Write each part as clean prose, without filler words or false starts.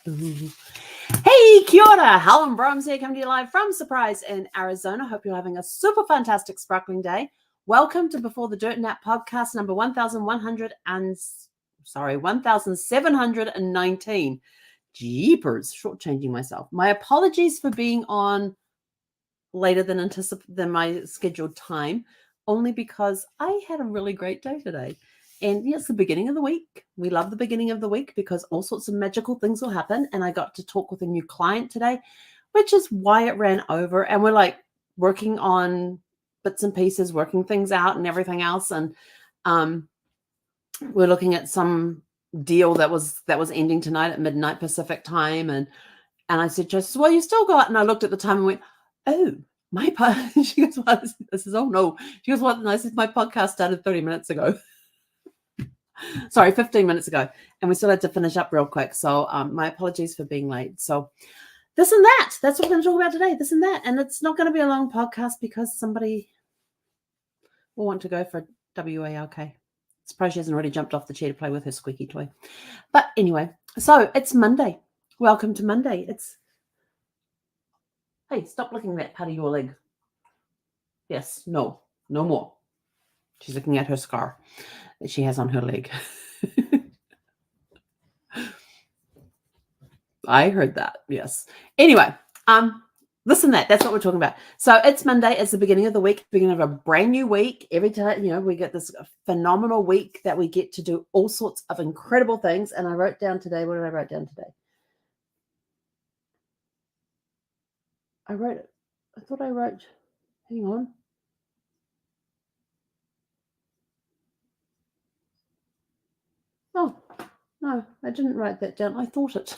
Ooh. Hey, kia ora. Helen Brahms here, coming to you live from Surprise in Arizona. Hope you're having a super fantastic sparkling day. Welcome to Before the Dirt Nap podcast number 1719. Jeepers, shortchanging myself. My apologies for being on later than my scheduled time, only because I had a really great day today. And it's the beginning of the week. We love the beginning of the week because all sorts of magical things will happen. And I got to talk with a new client today, which is why it ran over. And we're like working on bits and pieces, working things out and everything else. And we're looking at some deal that was ending tonight at midnight Pacific time. And I said, just, well, you still got, and I looked at the time and went, oh, my podcast. She goes, well, this is, oh no. She goes, well, I said, my podcast started 30 minutes ago. Sorry, 15 minutes ago. And we still had to finish up real quick. So my apologies for being late. So this and that, that's what we're going to talk about today, this and that. And it's not going to be a long podcast because somebody will want to go for WARK. Surprised she hasn't already jumped off the chair to play with her squeaky toy. But anyway, so it's Monday. Welcome to Monday. Hey, stop licking that part of your leg. Yes, no more. She's looking at her scar that she has on her leg. I heard that. Yes. Anyway, this and that. That's what we're talking about. So it's Monday. It's the beginning of the week, beginning of a brand new week. Every time, we get this phenomenal week that we get to do all sorts of incredible things. And I wrote down today. What did I write down today? I thought I wrote, hang on. Oh, no, I didn't write that down. I thought it.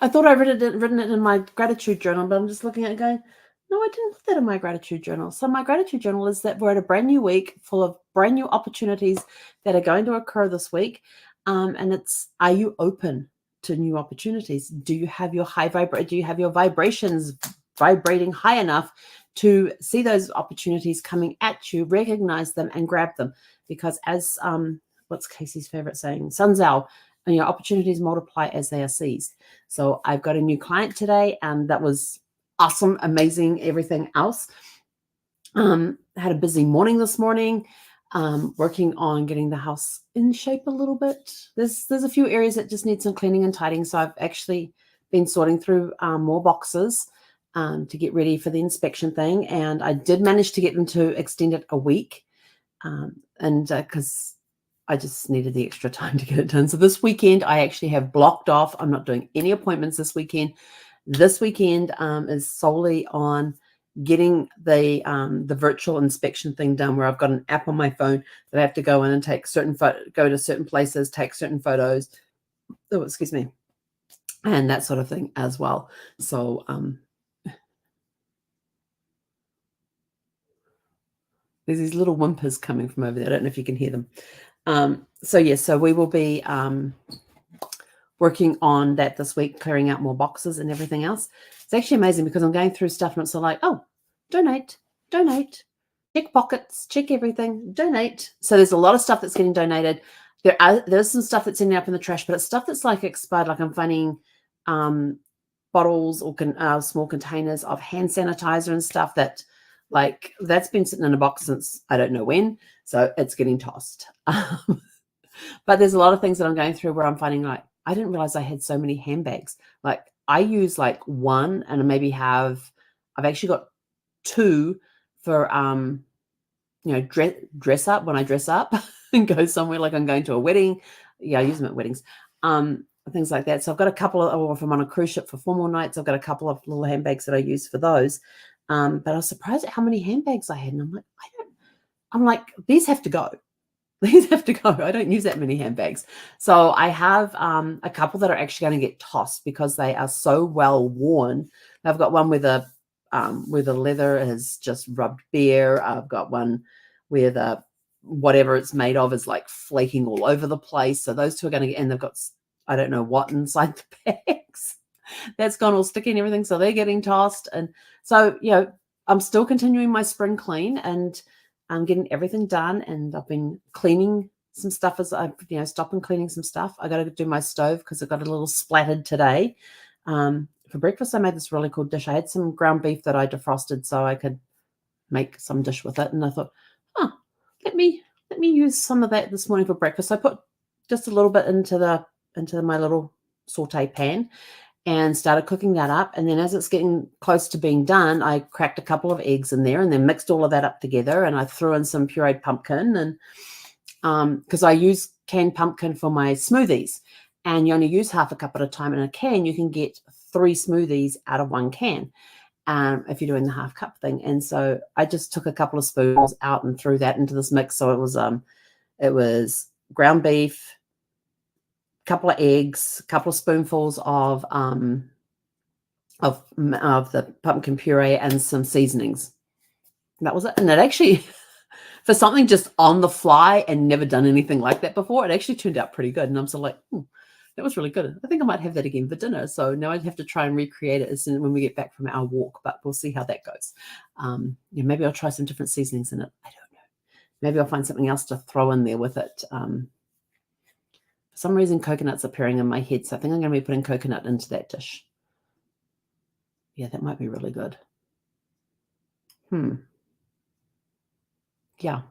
I thought I written it in my gratitude journal, but I'm just looking at it going, no, I didn't put that in my gratitude journal. So my gratitude journal is that we're at a brand new week full of brand new opportunities that are going to occur this week. And it's, are you open to new opportunities? Do you have your do you have your vibrations vibrating high enough to see those opportunities coming at you, recognize them and grab them? Because as, what's Casey's favorite saying? Sun Tzu, opportunities multiply as they are seized. So I've got a new client today, and that was awesome, amazing, everything else. Had a busy morning this morning, working on getting the house in shape a little bit. There's a few areas that just need some cleaning and tidying. So I've actually been sorting through more boxes to get ready for the inspection thing. And I did manage to get them to extend it a week. And because I just needed the extra time to get it done. So this weekend, I actually have blocked off. I'm not doing any appointments this weekend. This weekend is solely on getting the virtual inspection thing done, where I've got an app on my phone that I have to go in and take go to certain places, take certain photos. Oh, excuse me. And that sort of thing as well. So there's these little whimpers coming from over there. I don't know if you can hear them. So we will be working on that this week, clearing out more boxes and everything else. It's actually amazing because I'm going through stuff and it's all like, oh, donate, check pockets, check everything, donate. So there's a lot of stuff that's getting donated. There's some stuff that's ending up in the trash, but it's stuff that's like expired. Like I'm finding bottles or small containers of hand sanitizer and stuff that's been sitting in a box since I don't know when. So it's getting tossed. But there's a lot of things that I'm going through where I'm finding like, I didn't realize I had so many handbags. Like I use like one, and I've actually got two for, dress up when I dress up and go somewhere, like I'm going to a wedding. Yeah, I use them at weddings, things like that. So I've got a couple of, if I'm on a cruise ship for 4 more nights, I've got a couple of little handbags that I use for those. But I was surprised at how many handbags I had. And I'm like, these have to go. These have to go. I don't use that many handbags. So I have a couple that are actually going to get tossed because they are so well worn. I've got one where the leather has just rubbed bare. I've got one where the whatever it's made of is like flaking all over the place. So those two are going to get, and they've got, I don't know what inside the bags. That's gone all sticky and everything. So they're getting tossed. And so, I'm still continuing my spring clean, and I'm getting everything done. And I've been cleaning some stuff as I, stopping cleaning some stuff. I got to do my stove because it got a little splattered today. For breakfast, I made this really cool dish. I had some ground beef that I defrosted so I could make some dish with it. And I thought, let me use some of that this morning for breakfast. I put just a little bit into my little saute pan and started cooking that up. And then as it's getting close to being done, I cracked a couple of eggs in there and then mixed all of that up together. And I threw in some pureed pumpkin, and because I use canned pumpkin for my smoothies, and you only use half a cup at a time in a can, you can get 3 smoothies out of 1 can. If you're doing the half cup thing. And so I just took a couple of spoons out and threw that into this mix. So it was ground beef, a couple of eggs, a couple of spoonfuls of the pumpkin puree, and some seasonings. That was it. And it actually, for something just on the fly and never done anything like that before, it actually turned out pretty good. And I'm sort of like, that was really good. I think I might have that again for dinner. So now I'd have to try and recreate it as soon when we get back from our walk, but we'll see how that goes. Maybe I'll try some different seasonings in it. I don't know. Maybe I'll find something else to throw in there with it. For some reason, coconut's appearing in my head. So I think I'm going to be putting coconut into that dish. Yeah, that might be really good. Yeah,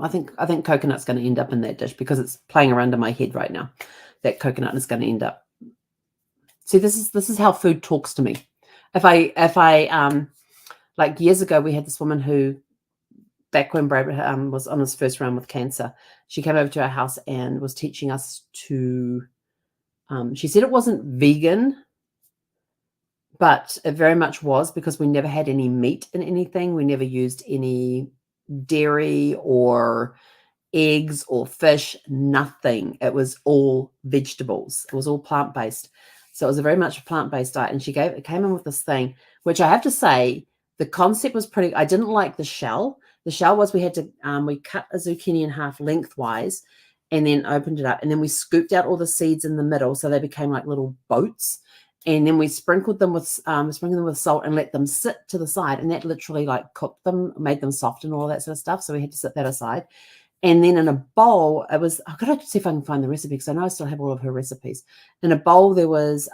I think coconut's going to end up in that dish because it's playing around in my head right now. That coconut is going to end up. See, this is how food talks to me. If I like years ago, we had this woman who, back when Brad was on his first round with cancer, she came over to our house and was teaching us to. She said it wasn't vegan, but it very much was, because we never had any meat in anything. We never used any dairy or eggs or fish, nothing. It was all vegetables. It was all plant-based. So it was a very much a plant-based diet. And she came in with this thing, which I have to say, the concept was pretty, I didn't like the shell. The shell was, we had to, we cut a zucchini in half lengthwise and then opened it up. And then we scooped out all the seeds in the middle. So they became like little boats. And then we sprinkled them with salt and let them sit to the side. And that literally like cooked them, made them soft and all that sort of stuff. So we had to set that aside. And then in a bowl, I've got to see if I can find the recipe because I know I still have all of her recipes. In a bowl, there was,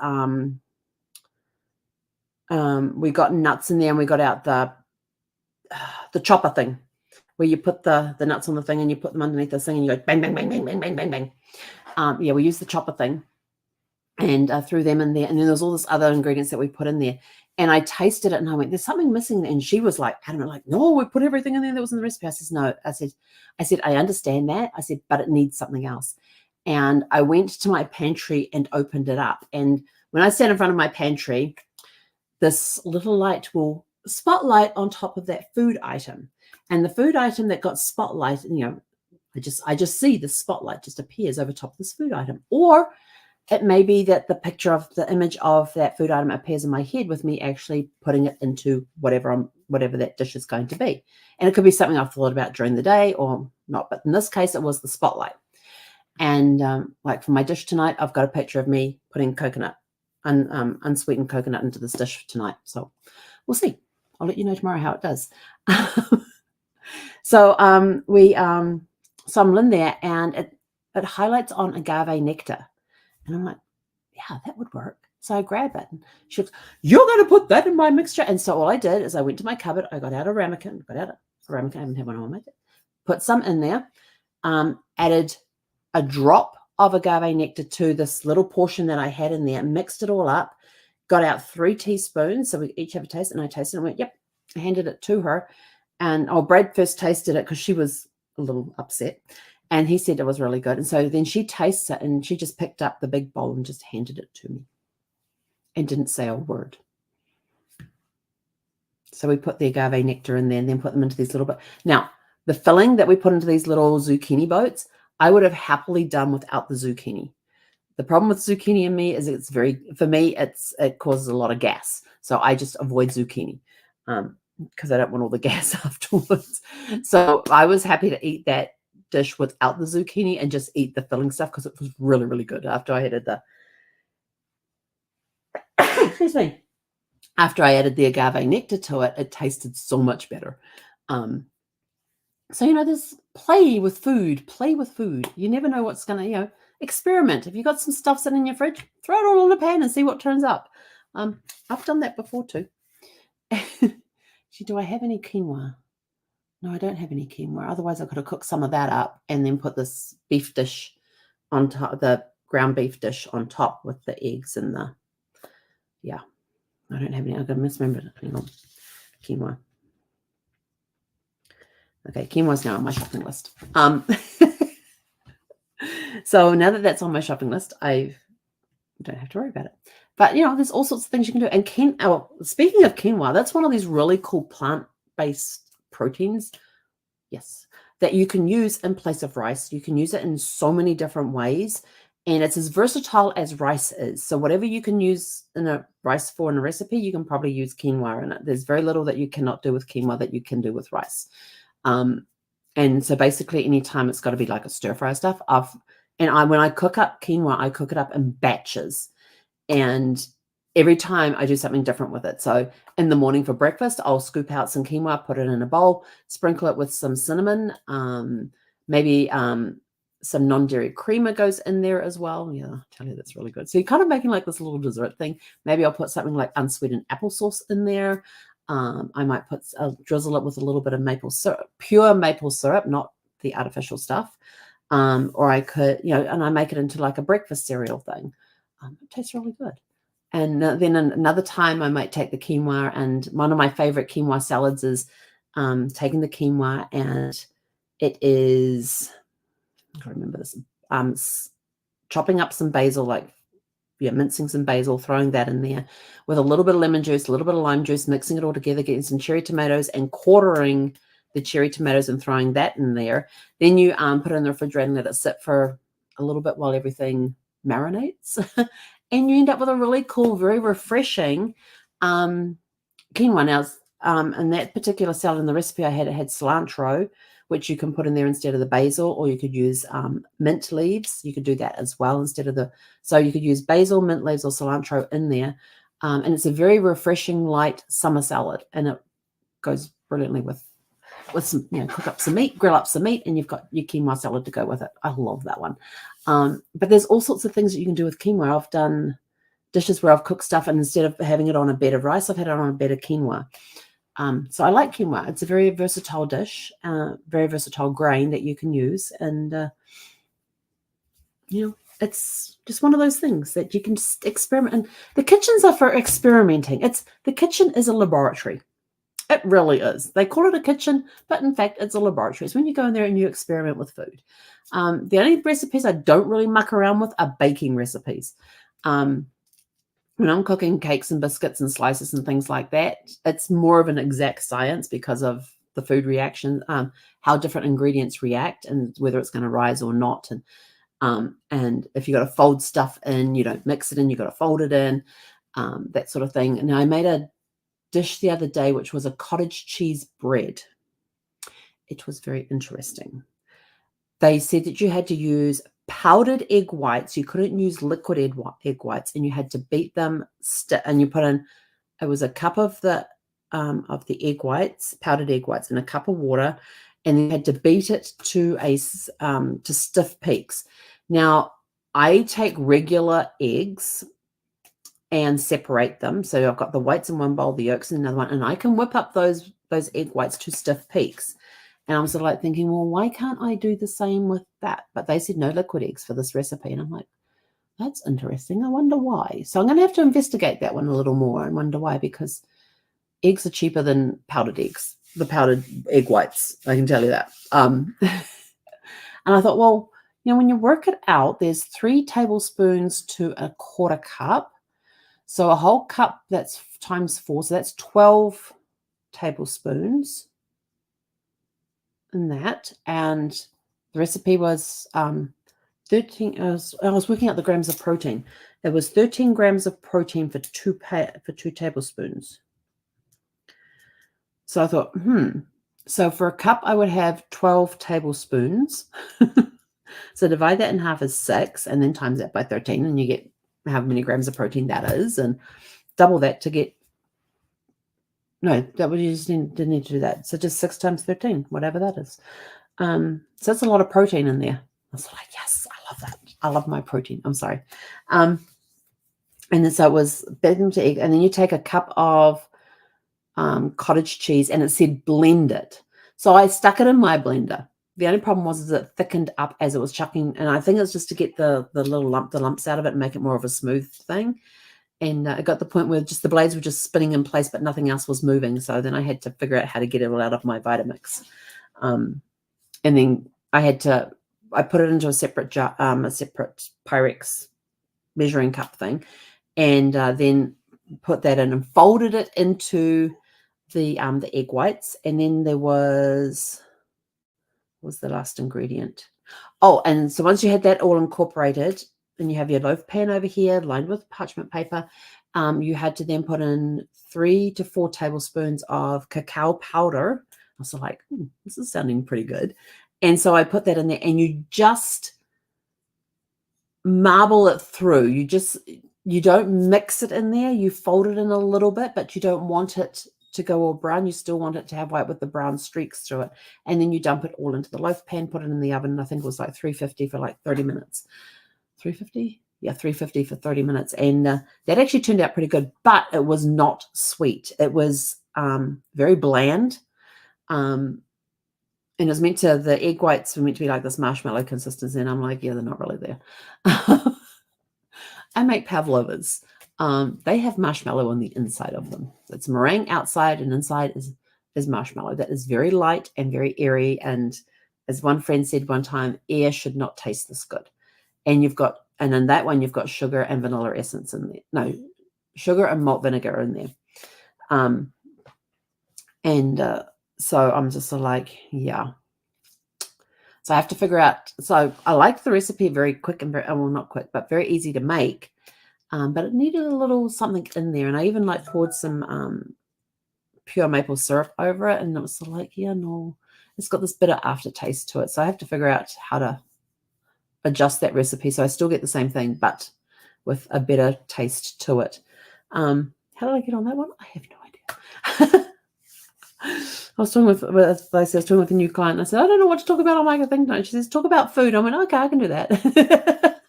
we got nuts in there, and we got out the chopper thing where you put the nuts on the thing and you put them underneath this thing and you go bang, bang, bang, bang, bang, bang, bang, bang. Yeah, we used the chopper thing and threw them in there. And then there's all this other ingredients that we put in there. And I tasted it and I went, there's something missing. And she was like, adamant, like, no, we put everything in there that was in the recipe. I said, no. I said, I understand that. I said, but it needs something else. And I went to my pantry and opened it up. And when I sat in front of my pantry, this little light will spotlight on top of that food item. And the food item that got spotlight, I just see the spotlight just appears over top of this food item. Or it may be that the picture of the image of that food item appears in my head with me actually putting it into whatever that dish is going to be. And it could be something I've thought about during the day or not. But in this case, it was the spotlight. And like for my dish tonight, I've got a picture of me putting coconut, unsweetened coconut into this dish tonight. So we'll see. I'll let you know tomorrow how it does. So I'm in there and it highlights on agave nectar. And I'm like, yeah, that would work. So I grab it. And she goes, you're going to put that in my mixture. And so all I did is I went to my cupboard. I got out a ramekin. I haven't had one on my day. Put some in there. Added a drop of agave nectar to this little portion that I had in there. Mixed it all up. Got out 3 teaspoons. So we each have a taste. And I tasted it and went, yep. I handed it to her. And Brad first tasted it because she was a little upset. And he said it was really good. And so then she tastes it and she just picked up the big bowl and just handed it to me and didn't say a word. So we put the agave nectar in there and then put them into these little boats. Now, the filling that we put into these little zucchini boats, I would have happily done without the zucchini. The problem with zucchini in me is it causes a lot of gas. So I just avoid zucchini because I don't want all the gas afterwards. So I was happy to eat that dish without the zucchini and just eat the filling stuff because it was really, really good after I added excuse me. After I added the agave nectar to it, it tasted so much better. So, there's play with food. Play with food. You never know what's going to, experiment. If you've got some stuff sitting in your fridge, throw it all in a pan and see what turns up. I've done that before too. Do I have any quinoa? No, I don't have any quinoa. Otherwise, I could have cooked some of that up and then put this beef dish on top, the ground beef dish on top with the eggs and I don't have any. I'm going to misremember. Hang on. Quinoa. Okay, quinoa's now on my shopping list. So now that that's on my shopping list, I don't have to worry about it. But, there's all sorts of things you can do. And speaking of quinoa, that's one of these really cool plant-based proteins. Yes, that you can use in place of rice. You can use it in so many different ways. And it's as versatile as rice is. So whatever you can use in a rice for in a recipe, you can probably use quinoa in it. There's very little that you cannot do with quinoa that you can do with rice. And so basically anytime it's got to be like a stir fry stuff. When I cook up quinoa, I cook it up in batches. And every time I do something different with it. So in the morning for breakfast, I'll scoop out some quinoa, put it in a bowl, sprinkle it with some cinnamon, maybe some non-dairy creamer goes in there as well. Yeah, I'll tell you, that's really good. So you're kind of making like this little dessert thing. Maybe I'll put something like unsweetened applesauce in there. I might drizzle it with a little bit of maple syrup, pure maple syrup, not the artificial stuff. Or I could, and I make it into like a breakfast cereal thing. It tastes really good. And then another time I might take the quinoa, and one of my favorite quinoa salads is taking the quinoa, and it is, I can't remember this, chopping up some basil, mincing some basil, throwing that in there with a little bit of lemon juice, a little bit of lime juice, mixing it all together, getting some cherry tomatoes and quartering the cherry tomatoes and throwing that in there. Then you put it in the refrigerator and let it sit for a little bit while everything marinates. And you end up with a really cool, very refreshing quinoa. Now, in that particular salad in the recipe I had, it had cilantro, which you can put in there instead of the basil, or you could use mint leaves. You could do that as well instead of so you could use basil, mint leaves, or cilantro in there. And it's a very refreshing, light summer salad, and it goes brilliantly with some, cook up some meat, grill up some meat, and you've got your quinoa salad to go with it. I love that one. But there's all sorts of things that you can do with quinoa. I've done dishes where I've cooked stuff, and instead of having it on a bed of rice, I've had it on a bed of quinoa. So I like quinoa. It's a very versatile dish, very versatile grain that you can use. And, it's just one of those things that you can just experiment. And the kitchens are for experimenting. The kitchen is a laboratory. It really is. They call it a kitchen, but in fact, it's a laboratory. It's when you go in there and you experiment with food. The only recipes I don't really muck around with are baking recipes. When I'm cooking cakes and biscuits and slices and things like that, it's more of an exact science because of the food reaction, how different ingredients react and whether it's going to rise or not. And if you got to fold stuff in, you don't mix it in, you got to fold it in, that sort of thing. And I made a dish the other day, which was a cottage cheese bread. It was very interesting. They said that you had to use powdered egg whites. You couldn't use liquid egg whites, and you had to beat them. And you put in, it was a cup of the egg whites, powdered egg whites, in a cup of water, and you had to beat it to stiff peaks. Now, I take regular eggs and separate them. So I've got the whites in one bowl, the yolks in another one, and I can whip up those egg whites to stiff peaks. And I'm sort of like thinking, well, why can't I do the same with that? But they said no liquid eggs for this recipe. And I'm like, that's interesting. I wonder why. So I'm going to have to investigate that one a little more and wonder why, because eggs are cheaper than powdered eggs, the powdered egg whites. I can tell you that. And I thought, well, when you work it out, there's 3 tablespoons to a quarter cup. So a whole cup, that's times 4. So that's 12 tablespoons in that. And the recipe was 13. I was working out the grams of protein. It was 13 grams of protein for 2 tablespoons. So I thought, So for a cup, I would have 12 tablespoons. So divide that in half as 6, and then times that by 13, and you get how many grams of protein that is, and double that to get No, that would you just didn't need to do that. So just 6 times 13, whatever that is. So that's a lot of protein in there. I was like, yes, I love that. I love my protein. I'm sorry. And then so it was bacon to egg, and then you take a cup of cottage cheese, and it said blend it. So I stuck it in my blender. The only problem was it thickened up as it was chucking, and I think it's just to get the lumps out of it and make it more of a smooth thing. And it got the point where just the blades were just spinning in place, but nothing else was moving. So then I had to figure out how to get it all out of my Vitamix. And then I put it into a separate jar, a separate Pyrex measuring cup thing, and then put that in and folded it into the egg whites. And then there was the last ingredient. Oh, and so once you had that all incorporated, then you have your loaf pan over here lined with parchment paper. You had to then put in 3 to 4 tablespoons of cacao powder. I was like, this is sounding pretty good. And so I put that in there, and you just marble it through. You don't mix it in there. You fold it in a little bit, but you don't want it to go all brown. You still want it to have white with the brown streaks through it. And then you dump it all into the loaf pan, put it in the oven. I think it was like 350 for like 30 minutes. 350? Yeah, 350 for 30 minutes. And that actually turned out pretty good, but it was not sweet. It was very bland. And it was the egg whites were meant to be like this marshmallow consistency. And I'm like, yeah, they're not really there. I make pavlovas. They have marshmallow on the inside of them. It's meringue outside, and inside is marshmallow. That is very light and very airy. And as one friend said one time, air should not taste this good. And in that one, you've got sugar and vanilla essence in there. No, sugar and malt vinegar in there. So I'm just like, yeah. So I have to figure out. So I like the recipe, very quick and not quick, but very easy to make. But it needed a little something in there. And I even poured some pure maple syrup over it. And it was sort of like, yeah, no, it's got this bitter aftertaste to it. So I have to figure out how to adjust that recipe so I still get the same thing, but with a better taste to it. How did I get on that one? I have no idea. I was talking with a new client, and I said, I don't know what to talk about on my thing tonight. She says, talk about food. I went, okay, I can do that.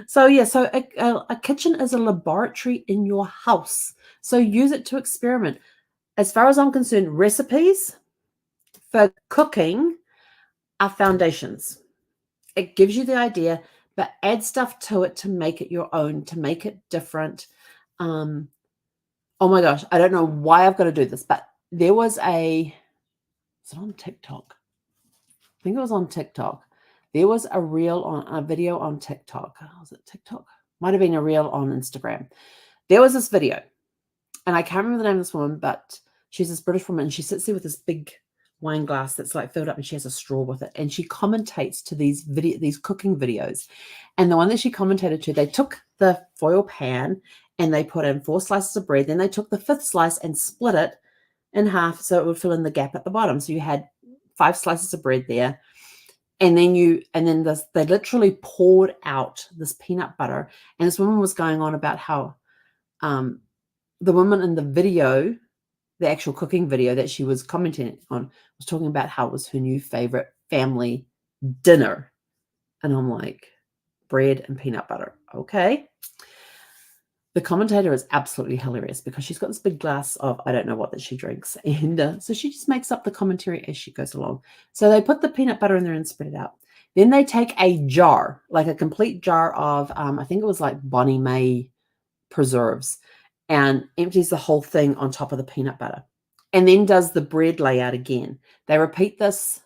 So yeah, so a kitchen is a laboratory in your house. So use it to experiment. As far as I'm concerned, recipes for cooking are foundations. It gives you the idea, but add stuff to it to make it your own, to make it different. Oh my gosh, I don't know why I've got to do this, but there was is it on TikTok? I think it was on TikTok. There was a video on TikTok. Was it TikTok? Might have been a reel on Instagram. There was this video, and I can't remember the name of this woman, but she's this British woman, and she sits there with this big wine glass that's like filled up, and she has a straw with it, and she commentates to these cooking videos. And the one that she commentated to, they took the foil pan and they put in 4 slices of bread. Then they took the 5th slice and split it in half so it would fill in the gap at the bottom. So you had 5 slices of bread there. And then they literally poured out this peanut butter. And this woman was going on about how the woman in the video, the actual cooking video that she was commenting on, was talking about how it was her new favorite family dinner. And I'm like, bread and peanut butter. Okay. The commentator is absolutely hilarious because she's got this big glass of, I don't know what that she drinks. And so she just makes up the commentary as she goes along. So they put the peanut butter in there and spread it out. Then they take a jar, like a complete jar of, I think it was like Bonnie May preserves, and empties the whole thing on top of the peanut butter. And then does the bread layout again. They repeat this.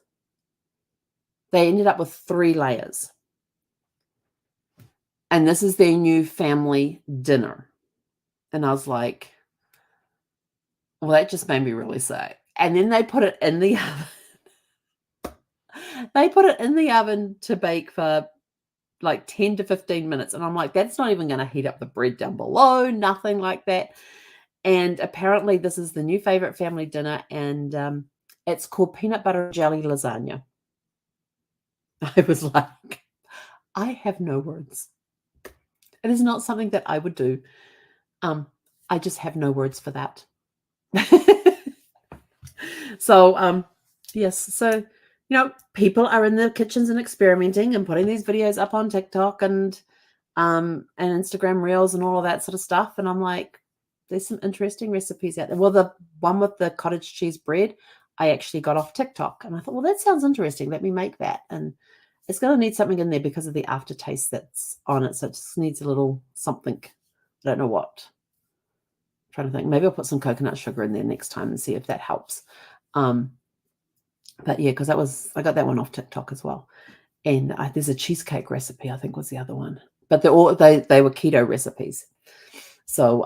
They ended up with 3 layers. And this is their new family dinner. And I was like, well, that just made me really sad. And then they put it in the oven. They put it in the oven to bake for like 10 to 15 minutes. And I'm like, that's not even going to heat up the bread down below, nothing like that. And apparently this is the new favorite family dinner. And it's called peanut butter jelly lasagna. I was like, I have no words. It is not something that I would do. I just have no words for that. So, yes. So, people are in their kitchens and experimenting and putting these videos up on TikTok and Instagram Reels and all of that sort of stuff. And I'm like, there's some interesting recipes out there. Well, the one with the cottage cheese bread, I actually got off TikTok, and I thought, well, that sounds interesting. Let me make that. And it's going to need something in there because of the aftertaste that's on it. So it just needs a little something. I don't know what. I'm trying to think. Maybe I'll put some coconut sugar in there next time and see if that helps. But yeah, because I got that one off TikTok as well. And there's a cheesecake recipe, I think was the other one. But they were keto recipes. So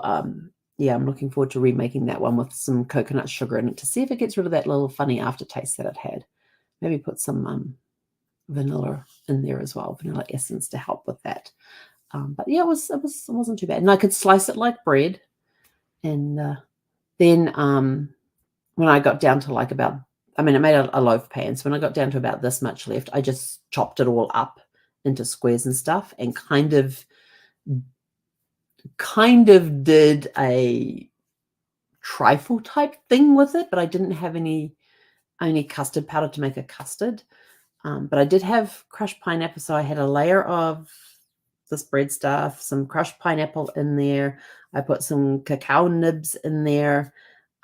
yeah, I'm looking forward to remaking that one with some coconut sugar in it to see if it gets rid of that little funny aftertaste that it had. Maybe put some vanilla in there as well, vanilla essence to help with that. But yeah, it wasn't too bad. And I could slice it like bread. And then when I got down to like about, I made a loaf pan. So when I got down to about this much left, I just chopped it all up into squares and stuff and kind of did a trifle type thing with it, but I didn't have any custard powder to make a custard. But I did have crushed pineapple. So I had a layer of this bread stuff, some crushed pineapple in there. I put some cacao nibs in there.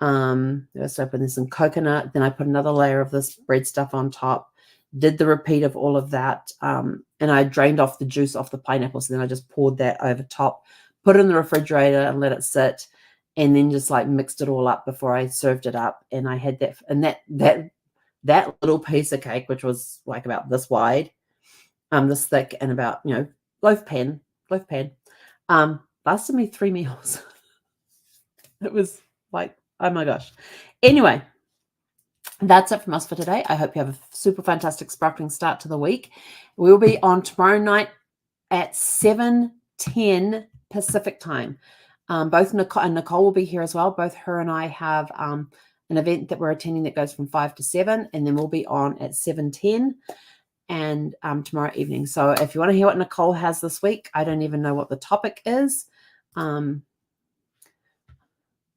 There's some coconut. Then I put another layer of this bread stuff on top. Did the repeat of all of that. And I drained off the juice off the pineapple. So then I just poured that over top, put it in the refrigerator and let it sit. And then just like mixed it all up before I served it up. And I had that, and that little piece of cake, which was like about this wide, this thick, and about, loaf pan, lasted me 3 meals. It was like, oh my gosh. Anyway, that's it from us for today. I hope you have a super fantastic sparkling start to the week. We'll be on tomorrow night at 7:10 Pacific time. Both Nicole will be here as well. Both her and I have an event that we're attending that goes from 5 to 7, and then we'll be on at 7:10 and tomorrow evening. So if you want to hear what Nicole has this week, I don't even know what the topic is.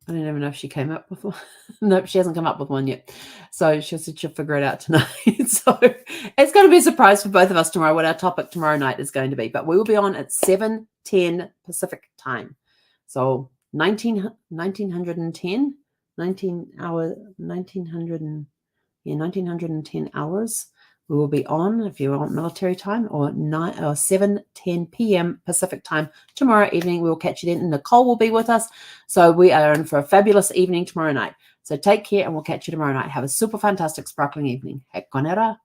I don't even know if she came up with one. Nope, she hasn't come up with one yet. So she'll figure it out tonight. So it's going to be a surprise for both of us tomorrow what our topic tomorrow night is going to be. But we will be on at 7:10 Pacific time. So 1910 hours. We will be on, if you want military time, or 7:10 p.m. Pacific time tomorrow evening. We will catch you then. And Nicole will be with us. So we are in for a fabulous evening tomorrow night. So take care, and we'll catch you tomorrow night. Have a super fantastic sparkling evening. He konera.